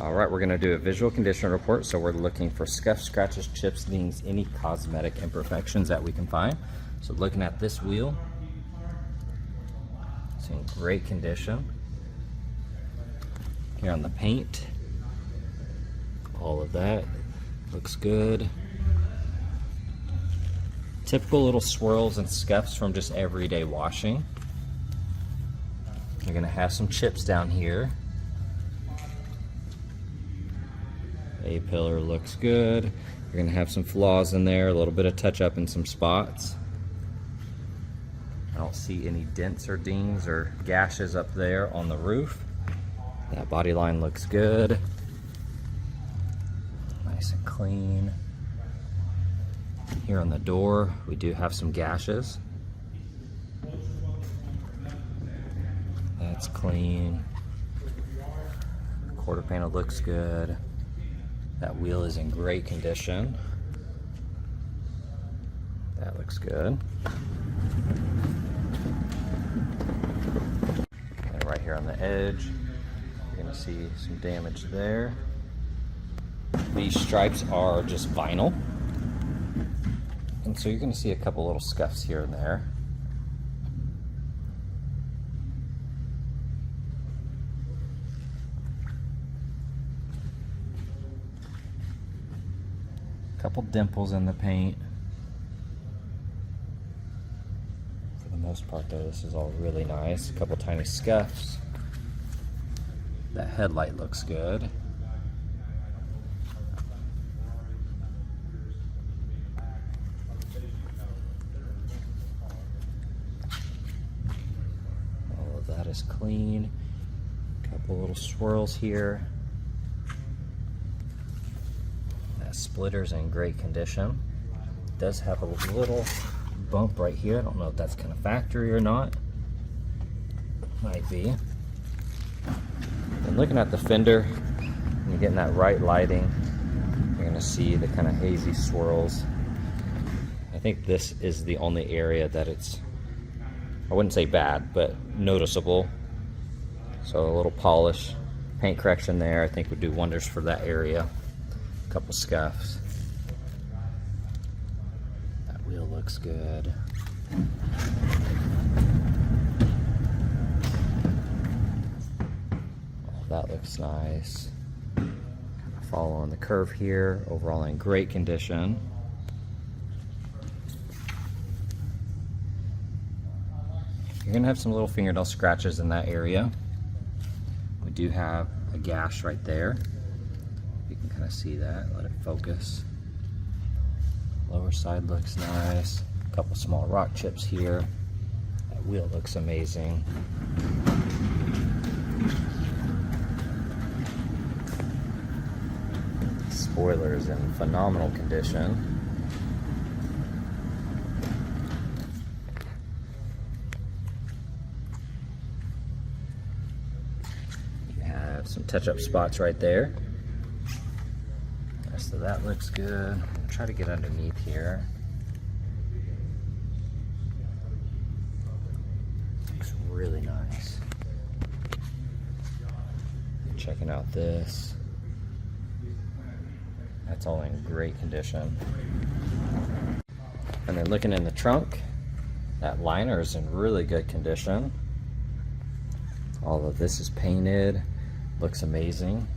All right, we're gonna do a visual condition report. So we're looking for scuffs, scratches, chips, dings, any cosmetic imperfections that we can find. So looking at this wheel, it's in great condition. Here on the paint, all of that looks good. Typical little swirls and scuffs from just everyday washing. You're gonna have some chips down here. A-pillar looks good. You're gonna have some flaws in there, a little bit of touch up in some spots. I don't see any dents or dings or gashes up there on the roof. That body line looks good. Nice and clean. Here on the door, we do have some gashes. That's clean. Quarter panel looks good. That wheel is in great condition. That looks good. And right here on the edge, you're gonna see some damage there. These stripes are just vinyl. And so you're gonna see a couple little scuffs here and there. Couple dimples in the paint. For the most part though, this is all really nice. A couple tiny scuffs. That headlight looks good. All of that is clean. Couple little swirls here. Splitter's in great condition. It does have a little bump right here. I don't know if that's kind of factory or not. Might be. And looking at the fender, and you're getting that right lighting, you're gonna see the kind of hazy swirls. I think this is the only area that it's, I wouldn't say bad, but noticeable. So a little polish, paint correction there, I think would do wonders for that area. Couple scuffs. That wheel looks good. Oh, that looks nice. Kind of following the curve here. Overall in great condition. You're gonna have some little fingernail scratches in that area. We do have a gash right there. You can kind of see that, let it focus. Lower side looks nice. A couple small rock chips here. That wheel looks amazing. Spoiler is in phenomenal condition. You have some touch-up spots right there. So that looks good. I'll try to get underneath here. Looks really nice. Checking out this. That's all in great condition. And then looking in the trunk, that liner is in really good condition. All of this is painted. Looks amazing.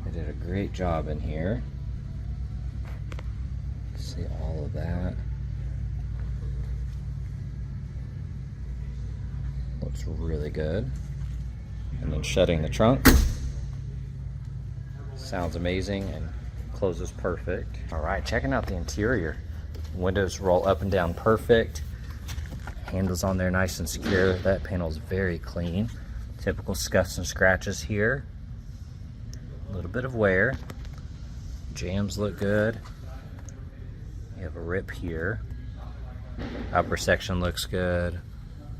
They did a great job in here. See all of that. Looks really good. And then shutting the trunk. Sounds amazing and closes perfect. All right, checking out the interior. Windows roll up and down perfect. Handles on there nice and secure. That panel is very clean. Typical scuffs and scratches here. A little bit of wear. Jams look good. You have a rip here. Upper section looks good.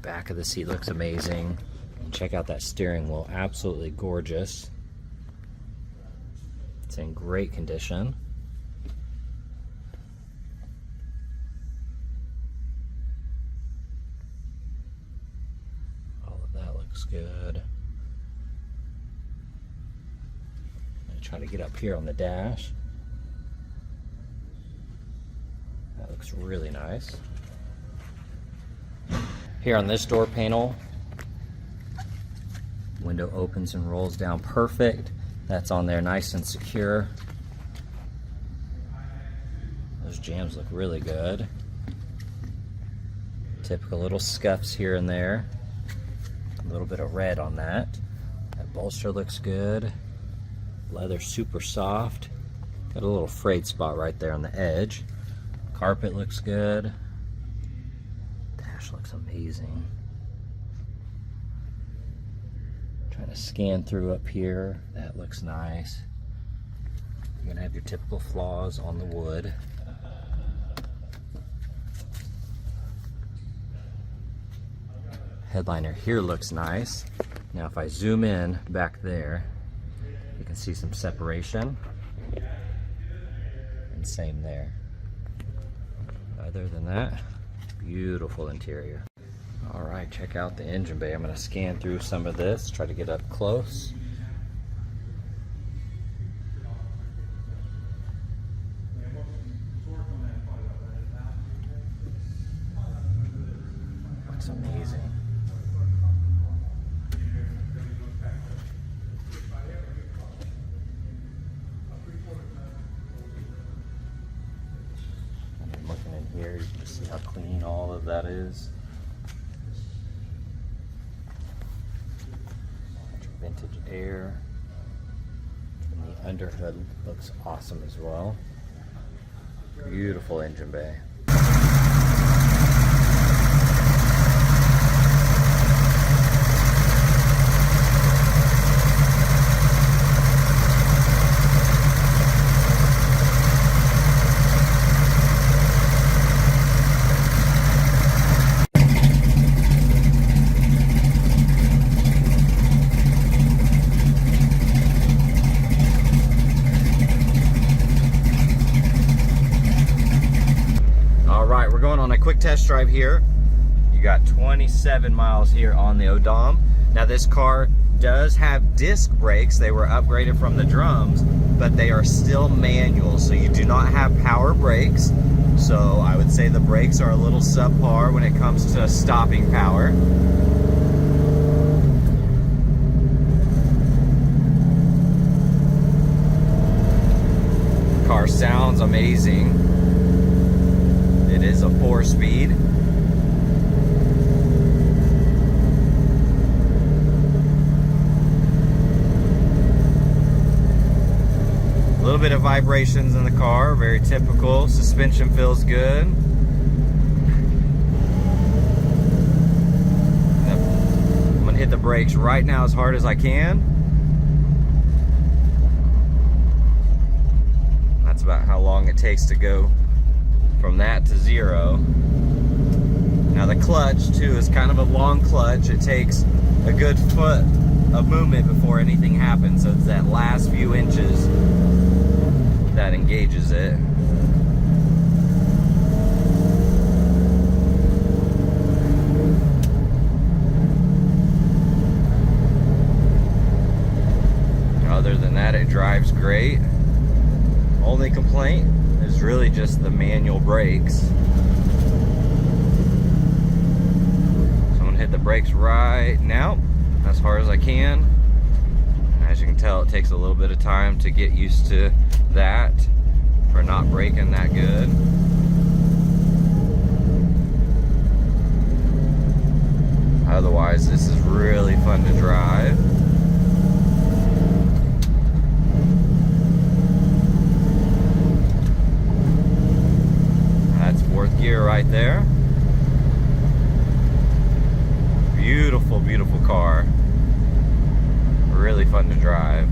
Back of the seat looks amazing. Check out that steering wheel, absolutely gorgeous. It's in great condition. All of that looks good. Try to get up here on the dash. That looks really nice. Here on this door panel, window opens and rolls down perfect. That's on there nice and secure. Those jambs look really good. Typical little scuffs here and there. A little bit of red on that. That bolster looks good. Leather super soft. Got a little frayed spot right there on the edge. Carpet looks good. Dash looks amazing. Trying to scan through up here. That looks nice. You're gonna have your typical flaws on the wood. Headliner here looks nice. Now if I zoom in back there, you can see some separation. And same there. Other than that, beautiful interior. All right, check out the engine bay. I'm gonna scan through some of this, try to get up close. Looks amazing. Looking in here, you can see how clean all of that is. Vintage air. And the underhood looks awesome as well. Beautiful engine bay. We're going on a quick test drive here. You got 27 miles here on the Odom. Now this car does have disc brakes. They were upgraded from the drums, but they are still manual, so you do not have power brakes. So I would say the brakes are a little subpar when it comes to stopping power. Car sounds amazing. It is a 4-speed. A little bit of vibrations in the car, very typical. Suspension feels good. I'm gonna hit the brakes right now as hard as I can. That's about how long it takes to go from that to 0. Now the clutch too is kind of a long clutch. It takes a good foot of movement before anything happens. So it's that last few inches that engages it. Other than that, it drives great. Only complaint is really just the manual brakes. So I'm gonna hit the brakes right now as hard as I can. As you can tell, it takes a little bit of time to get used to that for not braking that good. Otherwise, this is really fun to drive. Fourth gear right there. Beautiful, beautiful car. Really fun to drive.